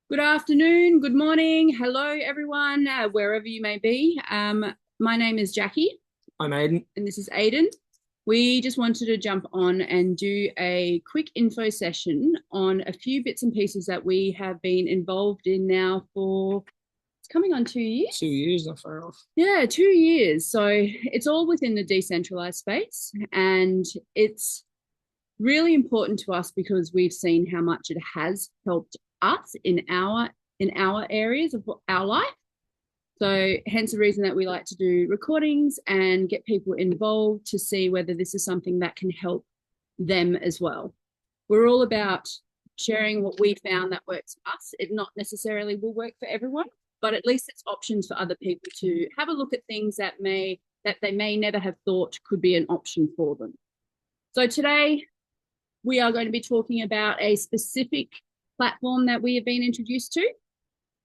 Good afternoon, good morning, hello everyone, wherever you may be. My name is Jackie I'm Aiden. and this is Aiden. We just wanted to jump on and do a quick info session on a few bits and pieces that we have been involved in now for, it's coming on 2 years. 2 years, not far off. Yeah, 2 years. So it's all within the decentralized space, and it's really important to us because we've seen how much it has helped us in our areas of our life. So hence the reason that we like to do recordings and get people involved to see whether this is something that can help them as well. We're all about sharing what we found that works for us. It not necessarily will work for everyone, but at least it's options for other people to have a look at things that they may never have thought could be an option for them. So today we are going to be talking about a specific platform that we have been introduced to.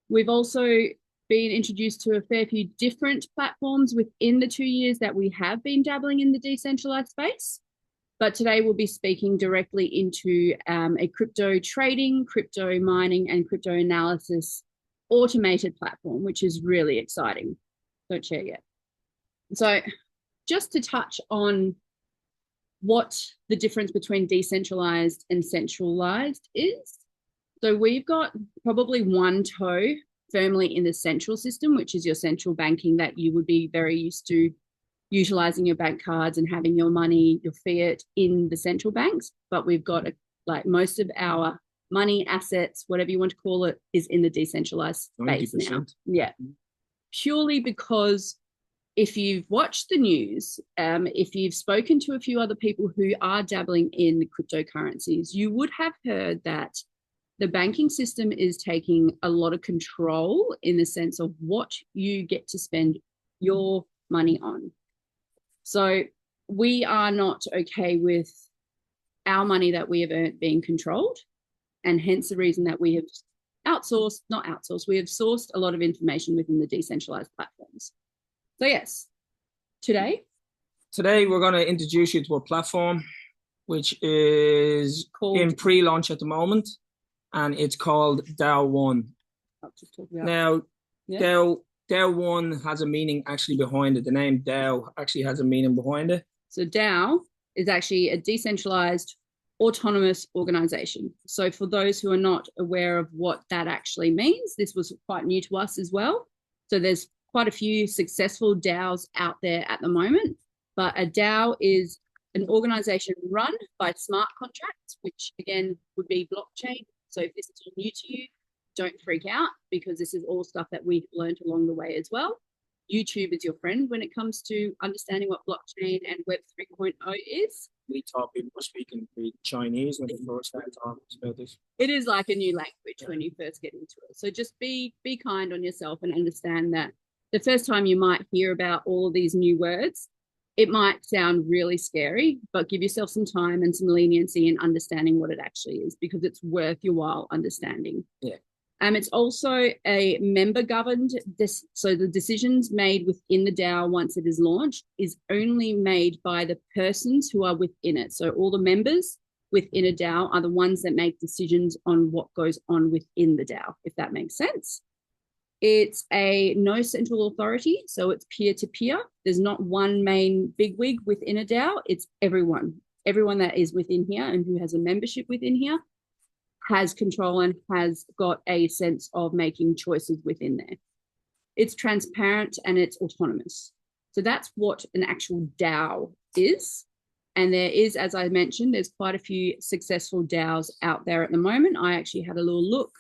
We've also been introduced to a fair few different platforms within the 2 years that we have been dabbling in the decentralized space. But today we'll be speaking directly into a crypto trading, crypto mining, and crypto analysis automated platform, which is really exciting. Don't share yet. So just to touch on what the difference between decentralized and centralized is. So we've got probably one toe firmly in the central system, which is your central banking that you would be very used to utilizing your bank cards and having your money, your fiat in the central banks. But we've got like most of our money, assets, whatever you want to call it, is in the decentralized space 90%. now. Yeah. Purely because if you've watched the news, if you've spoken to a few other people who are dabbling in cryptocurrencies, you would have heard that the banking system is taking a lot of control in the sense of what you get to spend your money on. So we are not okay with our money that we have earned being controlled, and hence the reason that we have we have sourced a lot of information within the decentralized platforms. So yes, today we're going to introduce you to a platform which is in pre-launch at the moment, and it's called DAO One. Now, yeah. DAO One has a meaning actually behind it. The name DAO actually has a meaning behind it. So DAO is actually a decentralized autonomous organization. So for those who are not aware of what that actually means, this was quite new to us as well. So there's quite a few successful DAOs out there at the moment, but a DAO is an organization run by smart contracts, which again would be blockchain. So if this is all new to you, don't freak out, because this is all stuff that we've learned along the way as well. YouTube is your friend when it comes to understanding what blockchain and Web 3.0 is. We thought people were speaking Chinese when we first started talking about this. It is like a new language when you first get into it. So just be kind on yourself and understand that the first time you might hear about all of these new words, it might sound really scary, but give yourself some time and some leniency in understanding what it actually is, because it's worth your while understanding. Yeah. It's also a member governed, so the decisions made within the DAO once it is launched is only made by the persons who are within it. So all the members within a DAO are the ones that make decisions on what goes on within the DAO, if that makes sense. It's a no central authority, so it's peer-to-peer. There's not one main bigwig within a DAO. It's everyone that is within here and who has a membership within here has control and has got a sense of making choices within there. It's transparent and it's autonomous. So that's what an actual DAO is. And there is, as I mentioned, there's quite a few successful DAOs out there at the moment. I actually had a little look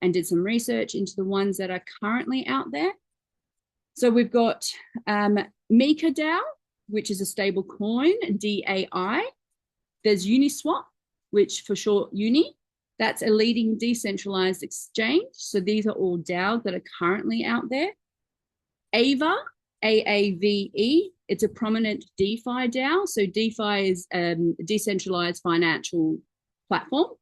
and did some research into the ones that are currently out there. So we've got Mika DAO, which is a stable coin, DAI. There's Uniswap, which for short Uni. That's a leading decentralized exchange. So these are all DAOs that are currently out there. Ava, AAVE, it's a prominent DeFi DAO. So DeFi is a decentralized financial platform.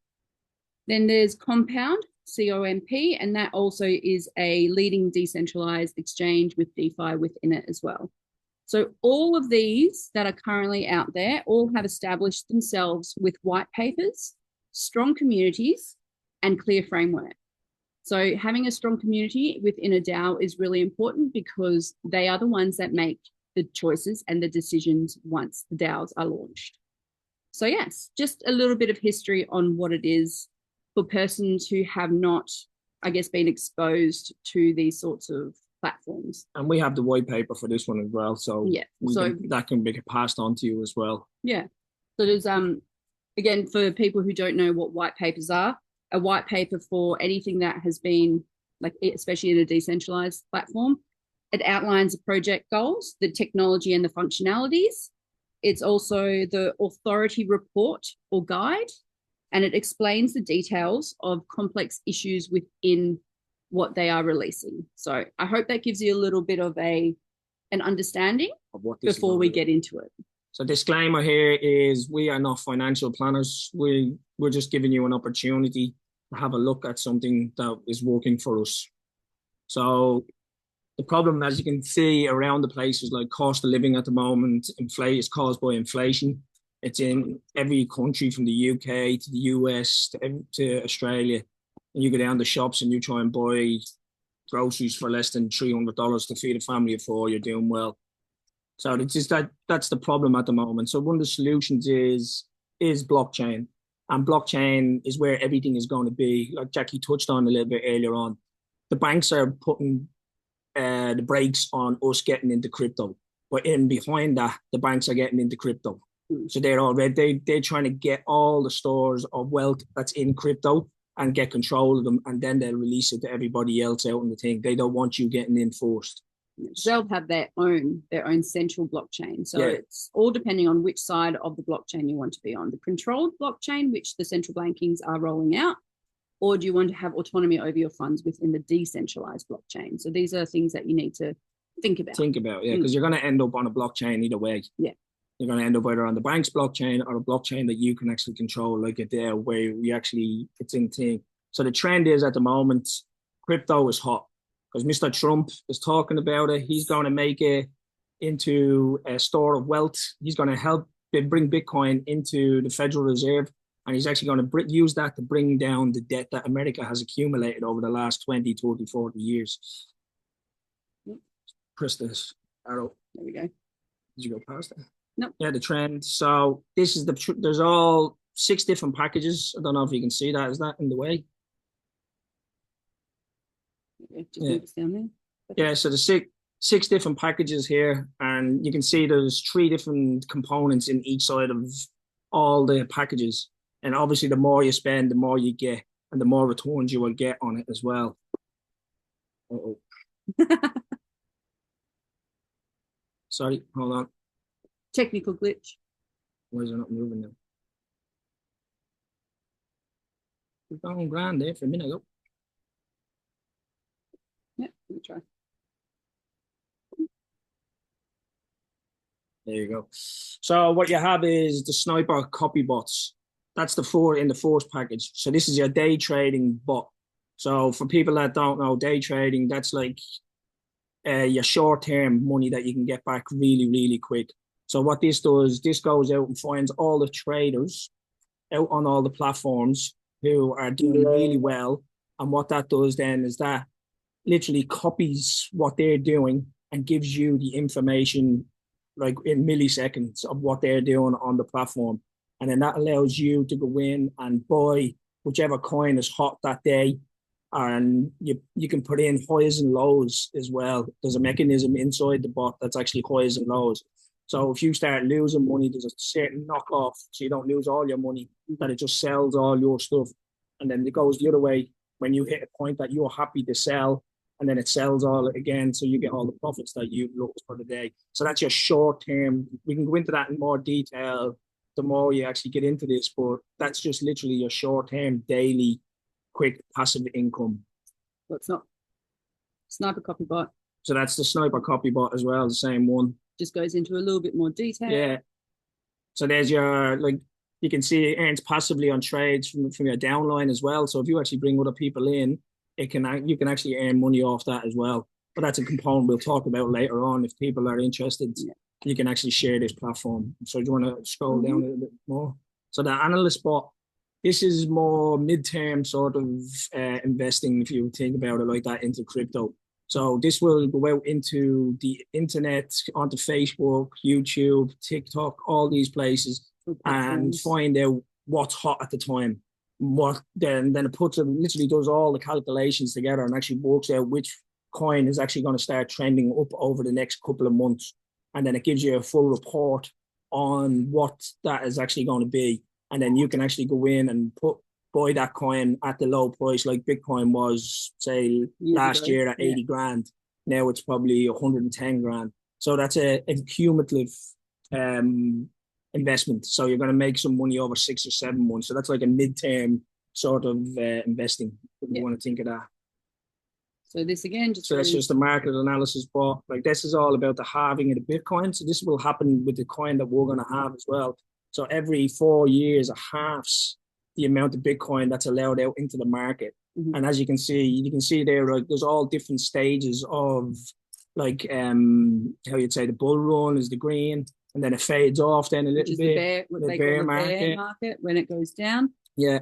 Then there's Compound, COMP, and that also is a leading decentralized exchange with DeFi within it as well. So all of these that are currently out there all have established themselves with white papers, strong communities, and clear framework. So having a strong community within a DAO is really important because they are the ones that make the choices and the decisions once the DAOs are launched. So yes, just a little bit of history on what it is for persons who have not, I guess, been exposed to these sorts of platforms. And we have the white paper for this one as well. So yeah, that can be passed on to you as well. Yeah. So there's again, for people who don't know what white papers are, a white paper for anything that has been, like, especially in a decentralized platform, it outlines the project goals, the technology and the functionalities. It's also the authority report or guide, and it explains the details of complex issues within what they are releasing. So I hope that gives you a little bit of an understanding of what before we get into it. So disclaimer here is we are not financial planners. We're just giving you an opportunity to have a look at something that is working for us. So the problem, as you can see around the place, is like cost of living at the moment. Is caused by inflation. It's in every country from the UK to the US to Australia. And you go down the shops and you try and buy groceries for less than $300 to feed a family of four, you're doing well. So it's just that's the problem at the moment. So one of the solutions is blockchain. And blockchain is where everything is going to be. Like Jackie touched on a little bit earlier on. The banks are putting the brakes on us getting into crypto. But in behind that, the banks are getting into crypto. So they're trying to get all the stores of wealth that's in crypto and get control of them, and then they'll release it to everybody else out in the thing. They don't want you getting in first. They'll have their own central blockchain. So it's all depending on which side of the blockchain you want to be on. The controlled blockchain, which the central bankings are rolling out, or do you want to have autonomy over your funds within the decentralized blockchain? So these are things that you need to think about. Because you're going to end up on a blockchain either way. Yeah. You're going to end up either on the bank's blockchain or a blockchain that you can actually control, like it there, where you actually, it's in thing. So the trend is at the moment, crypto is hot because Mr. Trump is talking about it. He's going to make it into a store of wealth. He's going to help bring Bitcoin into the Federal Reserve. And he's actually going to use that to bring down the debt that America has accumulated over the last 20, 30, 40 years. Press this arrow. There we go. Did you go past that? No. Yeah, the trend. So this is there's all 6 different packages. I don't know if you can see that. Is that in the way? Just down there. Yeah, so the six different packages here, and you can see there's 3 different components in each side of all the packages. And obviously, the more you spend, the more you get, and the more returns you will get on it as well. Uh-oh. Sorry, hold on. Technical glitch. Why is it not moving now? We've gone grand there for a minute ago. Yeah, let me try. There you go. So what you have is the sniper copy bots. That's the 4 in the first package. So this is your day trading bot. So for people that don't know, day trading, that's like your short-term money that you can get back really, really quick. So what this does, this goes out and finds all the traders out on all the platforms who are doing really well. And what that does then is that literally copies what they're doing and gives you the information like in milliseconds of what they're doing on the platform. And then that allows you to go in and buy whichever coin is hot that day. And you can put in highs and lows as well. There's a mechanism inside the bot that's actually highs and lows. So if you start losing money, there's a certain knockoff, so you don't lose all your money, that it just sells all your stuff. And then it goes the other way when you hit a point that you're happy to sell, and then it sells all again, so you get all the profits that you've looked for the day. So that's your short term. We can go into that in more detail the more you actually get into this, but that's just literally your short term, daily, quick passive income. Well, it's not sniper copy bot. So that's the sniper copy bot as well, the same one. Just goes into a little bit more detail. Yeah. So there's your, like, you can see it earns passively on trades from your downline as well. So if you actually bring other people in, you can actually earn money off that as well. But that's a component we'll talk about later on if people are interested. Yeah. You can actually share this platform. So do you want to scroll down a little bit more? So the analyst bot, This is more midterm sort of investing, if you think about it like that, into crypto. So this will go out into the internet, onto Facebook, YouTube, TikTok, all these places, and find out what's hot at the time. What then it puts it, literally does all the calculations together and actually works out which coin is actually going to start trending up over the next couple of months. And then it gives you a full report on what that is actually going to be. And then you can actually go in and buy that coin at the low price, like Bitcoin was, say, last year at 80 grand. Now it's probably 110 grand. So that's a cumulative investment. So you're going to make some money over 6 or 7 months. So that's like a midterm sort of investing, if you want to think of that. So this again, that's just a market analysis bot. Like this is all about the halving of the Bitcoin. So this will happen with the coin that we're going to have as well. So every 4 years, it halves the amount of Bitcoin that's allowed out into the market. Mm-hmm. And as you can see there, like there's all different stages of like how you'd say the bull run is the green, and then it fades off then a little bit. The bear market when it goes down. Yeah,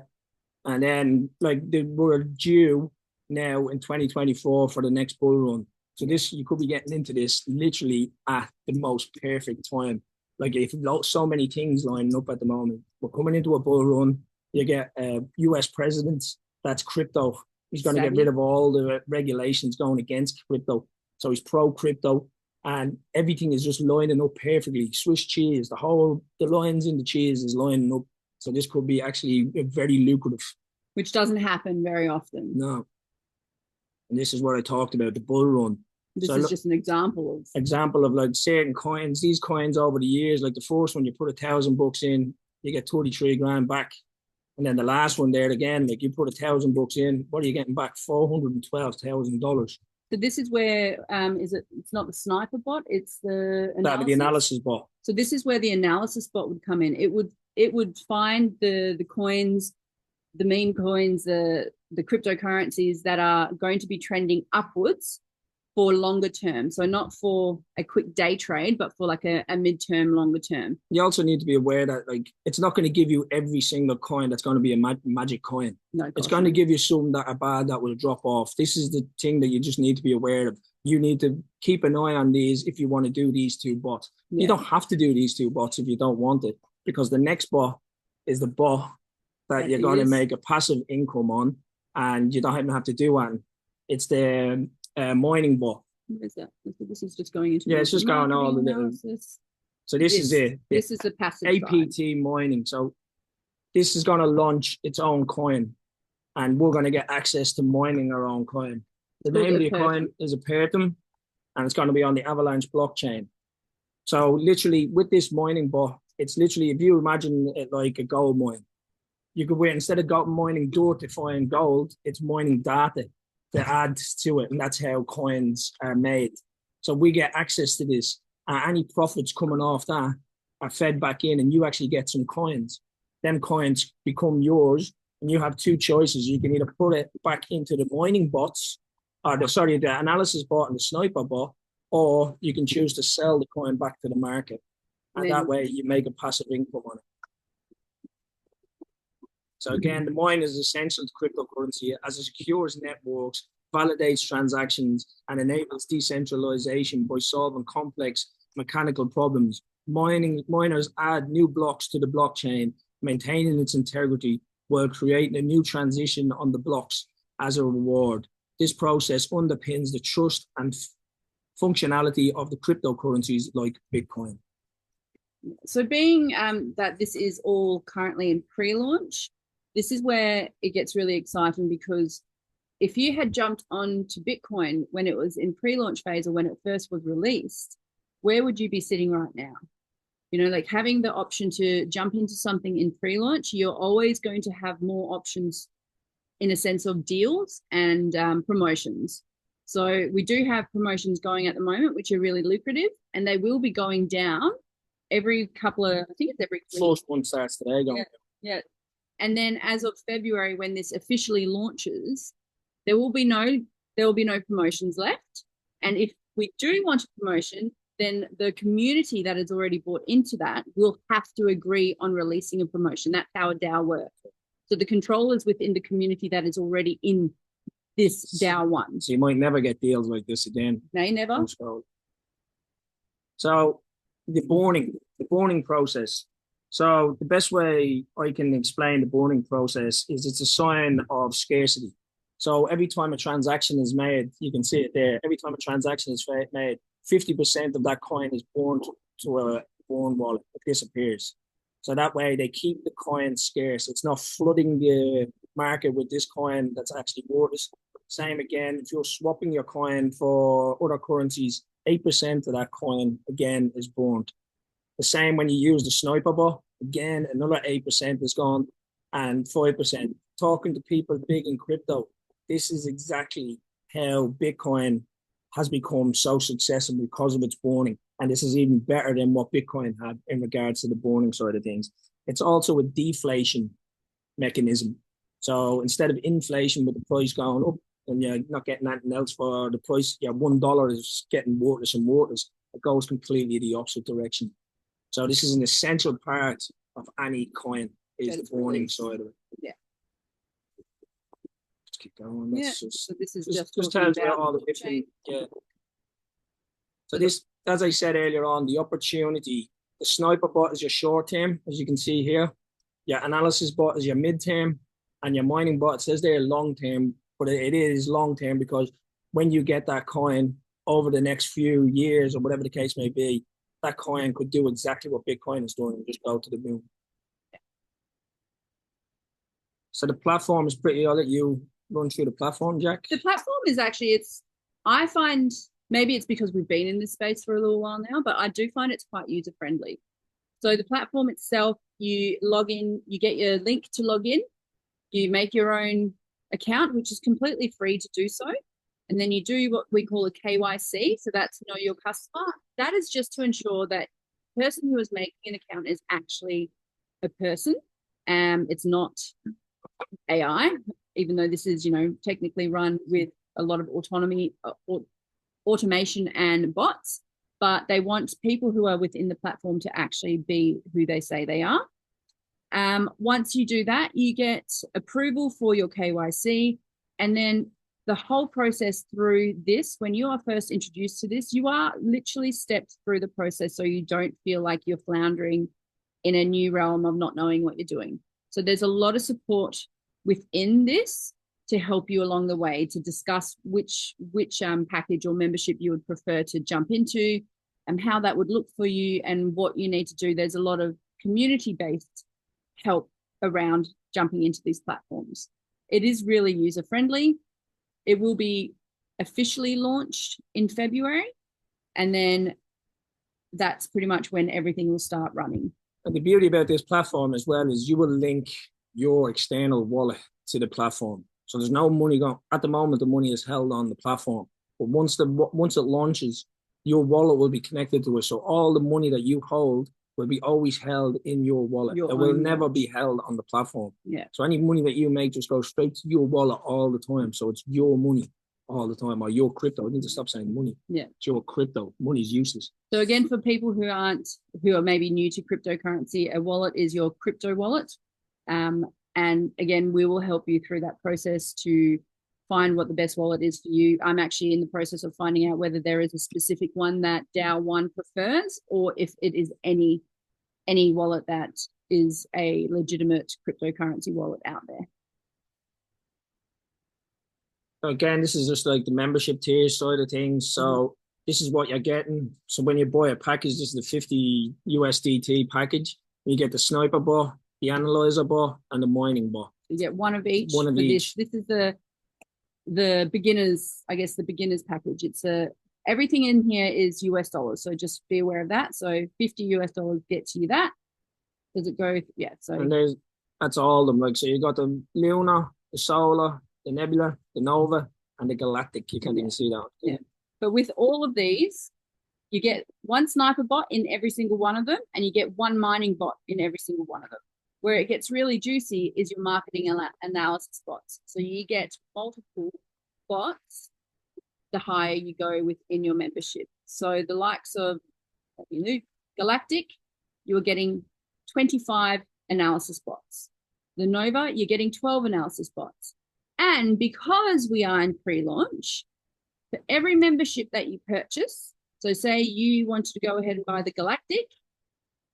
and then like we're due now in 2024 for the next bull run. So this, you could be getting into this literally at the most perfect time. Like if so many things lining up at the moment, we're coming into a bull run. You get a US president that's crypto. He's going to get rid of all the regulations going against crypto. So he's pro crypto, and everything is just lining up perfectly. Swiss cheese, the lines in the cheese is lining up. So this could be actually very lucrative. Which doesn't happen very often. No. And this is what I talked about, the bull run. This is just an example of like certain coins. These coins over the years, like the first one, you put $1,000 in, you get 33 grand back. And then the last one there again, like you put $1,000 in, what are you getting back? $412,000. So this is where it's not the sniper bot, it's the analysis bot. So this is where the analysis bot would come in. It would find the coins, the meme coins, the cryptocurrencies that are going to be trending upwards for longer term. So not for a quick day trade, but for like a midterm, longer term. You also need to be aware that like it's not going to give you every single coin that's going to be a magic coin. No, it's going to give you some that are bad that will drop off. This is the thing that you just need to be aware of. You need to keep an eye on these if you want to do these two bots. Yeah. You don't have to do these two bots if you don't want it, because the next bot is the bot that you're going to make a passive income on, and you don't even have to do one. It's the mining bot. What is that? This is just going into it's just going all the little. So this is it. This is a passive APT side. Mining. So this is going to launch its own coin, and we're going to get access to mining our own coin. The name of the coin is Ethereum, and it's going to be on the Avalanche blockchain. So literally, with this mining bot, it's literally, if you imagine it like a gold mine, you could instead of mining dirt to find gold, it's mining data to add to it, and that's how coins are made. So we get access to this. Any profits coming off that are fed back in, and you actually get some coins. Them coins become yours, and you have two choices. You can either put it back into the mining bots, or the analysis bot and the sniper bot, or you can choose to sell the coin back to the market. And that way you make a passive income on it. So again, the mine is essential to cryptocurrency as it secures networks, validates transactions, and enables decentralization by solving complex mechanical problems. Miners add new blocks to the blockchain, maintaining its integrity while creating a new transition on the blocks as a reward. This process underpins the trust and functionality of the cryptocurrencies like Bitcoin. So being that this is all currently in pre-launch, this is where it gets really exciting, because if you had jumped onto Bitcoin when it was in pre-launch phase or when it first was released, where would you be sitting right now? You know, like having the option to jump into something in pre-launch, you're always going to have more options in a sense of deals and promotions. So we do have promotions going at the moment, which are really lucrative, and they will be going down every couple of, I think it's every week. First one starts today. Yeah. And then as of February, when this officially launches, there will be no promotions left. And if we do want a promotion, then the community that has already bought into that will have to agree on releasing a promotion. That's how a DAO works. So the control is within the community that is already in this DAO one. So you might never get deals like this again. No, never. So the burning process. So the best way I can explain the burning process is it's a sign of scarcity. So every time a transaction is made, you can see it there. Every time a transaction is made, 50% of that coin is burned to a burn wallet. It disappears. So that way they keep the coin scarce. It's not flooding the market with this coin that's actually worthless. Same again, if you're swapping your coin for other currencies, 8% of that coin, again, is burned. The same when you use the sniper bot, again, another 8% is gone, and 5%. Talking to people big in crypto, this is exactly how Bitcoin has become so successful because of its burning. And this is even better than what Bitcoin had in regards to the burning side of things. It's also a deflation mechanism. So instead of inflation with the price going up and you're not getting anything else for the price, yeah, $1 is getting worthless and worthless. It goes completely the opposite direction. So this is an essential part of any coin, is the burning side of it. Yeah. Let's keep going. So this is just tells you all the different. Yeah. So this, as I said earlier on, the opportunity. The sniper bot is your short term, as you can see here. Your analysis bot is your mid term, and your mining bot says they're long term, but it is long term because when you get that coin over the next few years or whatever the case may be, that coin could do exactly what Bitcoin is doing and just go to the moon. So the platform is pretty. I'll let you run through the platform, Jack. The platform is actually, I find, maybe it's because we've been in this space for a little while now, but I do find it's quite user-friendly. So the platform itself, you log in, you get your link to log in, you make your own account, which is completely free to do so. And then you do what we call a KYC. So that's know your customer. That is just to ensure that the person who is making an account is actually a person. It's not AI, even though this is, technically run with a lot of automation and bots, but they want people who are within the platform to actually be who they say they are. Once you do that, you get approval for your KYC, and then the whole process through this, when you are first introduced to this, you are literally stepped through the process so you don't feel like you're floundering in a new realm of not knowing what you're doing. So there's a lot of support within this to help you along the way to discuss which package or membership you would prefer to jump into and how that would look for you and what you need to do. There's a lot of community-based help around jumping into these platforms. It is really user-friendly. It will be officially launched in February, and then that's pretty much when everything will start running. And the beauty about this platform as well is you will link your external wallet to the platform. So there's no money going. At the moment, the money is held on the platform. But once it launches, your wallet will be connected to it. So all the money that you hold will be always held in your wallet. It will never be held on the platform. Yeah. So any money that you make just goes straight to your wallet all the time. So it's your money all the time, or your crypto. I need to stop saying money. Yeah. It's your crypto. Money is useless. So again, for people who are maybe new to cryptocurrency, a wallet is your crypto wallet. And again, we will help you through that process to find what the best wallet is for you. I'm actually in the process of finding out whether there is a specific one that DAO One prefers, or if it is any wallet that is a legitimate cryptocurrency wallet out there. So again, this is just like the membership tier side of things. So this is what you're getting. So when you buy a package, this is the 50 USDT package. You get the sniper bot, the analyzer bot, and the mining bot. You get one of each. One of each. This is the beginners, I guess, the beginners package. It's everything in here is US dollars, so just be aware of that. So $50 US gets you that. Does it go? Yeah. So and that's all of them. Like, so you got the lunar, the solar, the nebula, the nova, and the galactic. You can't even see that. Yeah. But with all of these, you get one sniper bot in every single one of them, and you get one mining bot in every single one of them. Where it gets really juicy is your marketing analysis bots. So you get multiple bots the higher you go within your membership. So the likes of Galactic, you're getting 25 analysis bots. the Nova, you're getting 12 analysis bots. And because we are in pre-launch, for every membership that you purchase, so say you wanted to go ahead and buy the Galactic,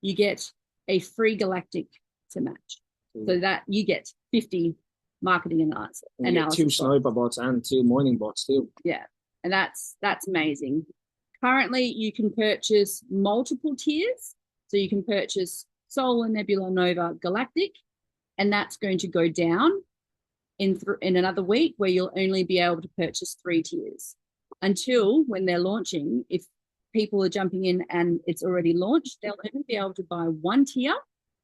you get a free Galactic to match. So that you get 50 marketing analysis. And you get 2 sniper bots and 2 mining bots too. Yeah, and that's amazing. Currently, you can purchase multiple tiers. So you can purchase Solar, Nebula, Nova, Galactic, and that's going to go down in another week, where you'll only be able to purchase 3 tiers. Until when they're launching, if people are jumping in and it's already launched, they'll only be able to buy 1 tier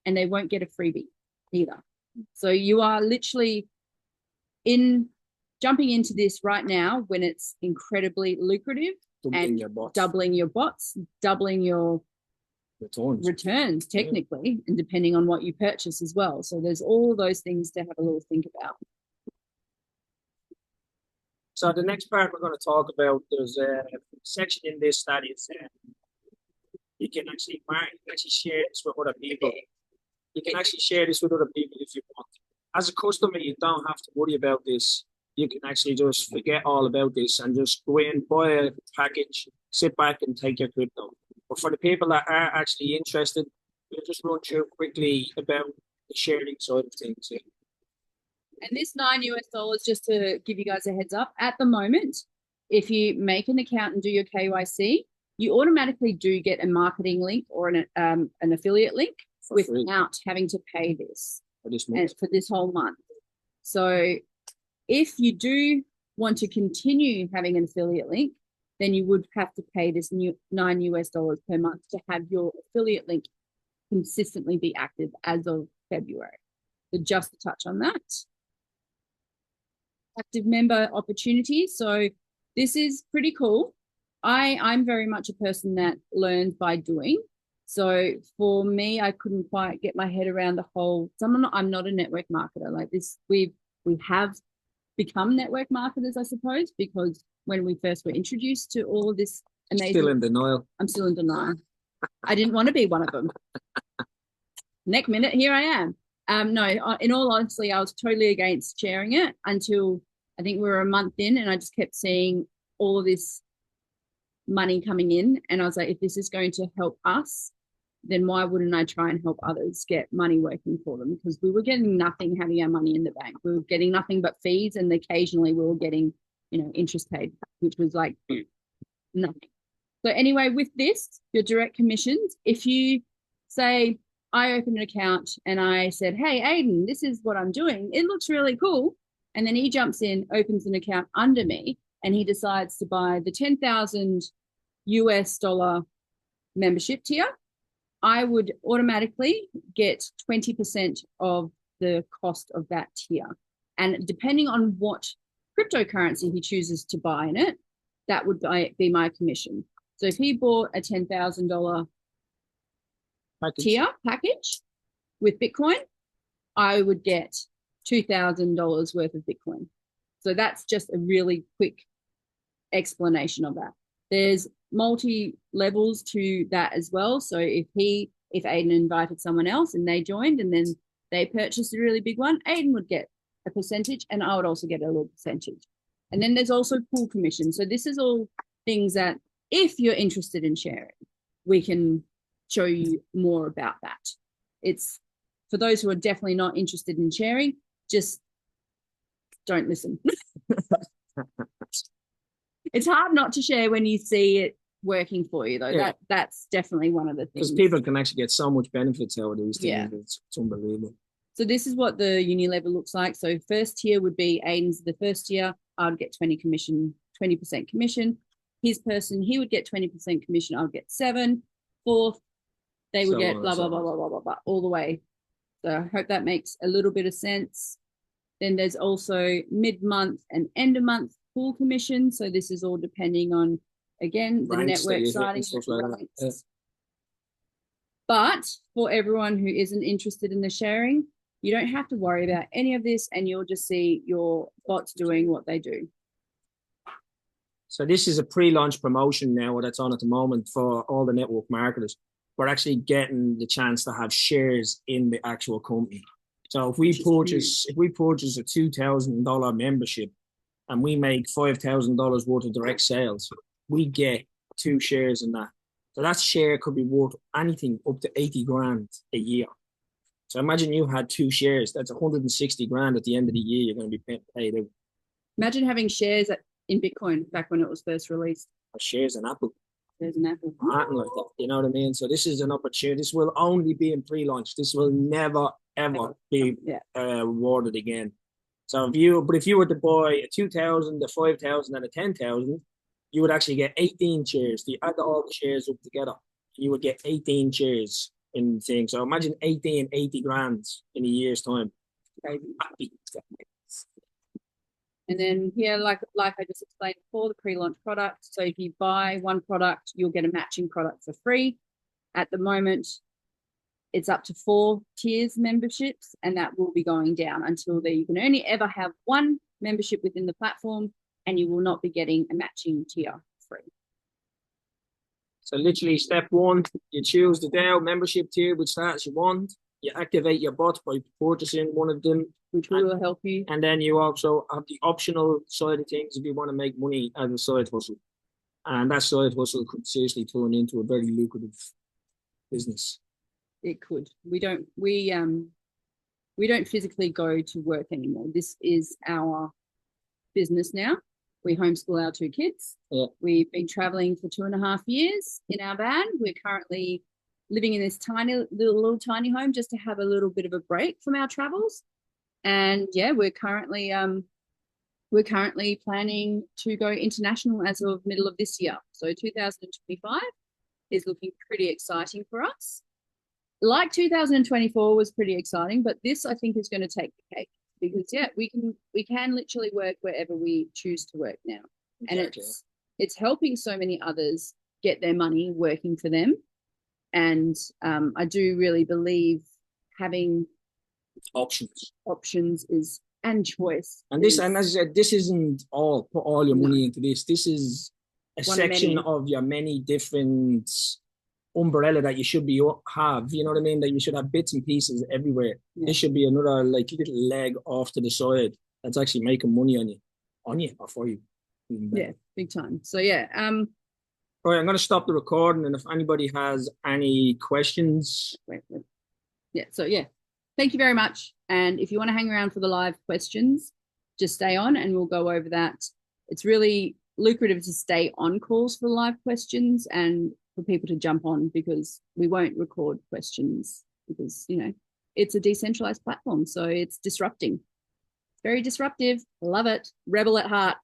and they won't get a freebie either. So you are literally jumping into this right now when it's incredibly lucrative, doubling your bots, doubling your returns technically, and depending on what you purchase as well. So there's all those things to have a little think about. So the next part we're going to talk about, there's a section in this that is you can actually share this with other people. You can actually share this with other people if you want. As a customer, you don't have to worry about this. You can actually just forget all about this and just go in, buy a package, sit back and take your crypto. But for the people that are actually interested, we'll just run through quickly about the sharing side of things. And this $9 US, just to give you guys a heads up, at the moment, if you make an account and do your KYC, you automatically do get a marketing link or an affiliate link without having to pay this for this whole month. So if you do want to continue having an affiliate link, then you would have to pay this new $9 US per month to have your affiliate link consistently be active as of February. So just to touch on that. Active member opportunities. So this is pretty cool. I'm very much a person that learns by doing. So for me, I couldn't quite get my head around the whole. I'm not a network marketer like this. We have become network marketers, I suppose, because when we first were introduced to all of this amazing. Still in denial. I'm still in denial. I didn't want to be one of them. Next minute, here I am. No, in all honesty, I was totally against sharing it until I think we were a month in, and I just kept seeing all of this money coming in. And I was like, if this is going to help us, then why wouldn't I try and help others get money working for them? Because we were getting nothing having our money in the bank. We were getting nothing but fees, and occasionally we were getting, interest paid, which was like nothing. So anyway, with this, your direct commissions, if you say, I opened an account and I said, hey, Aiden, this is what I'm doing. It looks really cool. And then he jumps in, opens an account under me, and he decides to buy the $10,000 US membership tier. I would automatically get 20% of the cost of that tier. And depending on what cryptocurrency he chooses to buy in it, that would be my commission. So if he bought a $10,000 tier package with Bitcoin, I would get $2,000 worth of Bitcoin. So that's just a really quick explanation of that. There's multi-levels to that as well. So if Aiden invited someone else and they joined and then they purchased a really big one, Aiden would get a percentage and I would also get a little percentage. And then there's also pool commission. So this is all things that if you're interested in sharing, we can show you more about that. It's for those who are definitely not interested in sharing, just don't listen. It's hard not to share when you see it working for you, though. Yeah. That's definitely one of the things. Because people can actually get so much benefits out of these things. Yeah. It's unbelievable. So this is what the uni level looks like. So first tier would be Aiden's the first year. I would get 20% commission. His person, he would get 20% commission. I would get 7%. Fourth, they would get blah, blah, blah, blah, blah, blah, blah, all the way. So I hope that makes a little bit of sense. Then there's also mid-month and end-of-month pool commission. So this is all depending on, again, the network siding. Like yeah. But for everyone who isn't interested in the sharing, you don't have to worry about any of this, and you'll just see your bots doing what they do. So this is a pre-launch promotion now that's on at the moment for all the network marketers. We're actually getting the chance to have shares in the actual company. So if we purchase a $2,000 membership and we make $5,000 worth of direct sales, we get 2 shares in that. So that share could be worth anything up to 80 grand a year. So imagine you had 2 shares. That's 160 grand at the end of the year. You're going to be paid out. Imagine having shares in Bitcoin back when it was first released. Or shares in Apple. There's an Apple. Nothing like that. You know what I mean? So this is an opportunity. This will only be in pre-launch. This will never, ever be rewarded again. So if you were to buy a 2,000, a 5,000, and a 10,000, you would actually get 18 shares. You add all the shares up together, you would get 18 shares in the thing. So imagine 80 grand in a year's time. And then here, like I just explained before, the pre-launch product. So if you buy one product, you'll get a matching product for free. At the moment, it's up to 4 tiers memberships, and that will be going down until you can only ever have one membership within the platform, and you will not be getting a matching tier free. So literally step 1, you choose the DAO membership tier, which starts you want. You activate your bot by purchasing one of them, which will help you. And then you also have the optional side of things if you want to make money as a side hustle. And that side hustle could seriously turn into a very lucrative business. It could. We don't physically go to work anymore. This is our business now. We homeschool our 2 kids. Yeah. We've been traveling for 2.5 years in our van. We're currently living in this little tiny home just to have a little bit of a break from our travels. And yeah, we're currently planning to go international as of middle of this year. So 2025 is looking pretty exciting for us. Like 2024 was pretty exciting, but this I think is going to take the cake, because we can literally work wherever we choose to work now. Exactly. And it's helping so many others get their money working for them. And I do really believe having options is, and choice. And as I said, this isn't all, put all your money into this. This is a section of your many different umbrella that you should have, you know what I mean? That you should have bits and pieces everywhere. Yeah. This should be another little leg off to the side that's actually making money on you or for you. Yeah, big time. So yeah. All right, I'm going to stop the recording, and if anybody has any questions. Yeah, so yeah. Thank you very much. And if you want to hang around for the live questions, just stay on and we'll go over that. It's really lucrative to stay on calls for live questions and for people to jump on, because we won't record questions because, it's a decentralized platform. So it's disrupting. It's very disruptive. Love it. Rebel at heart.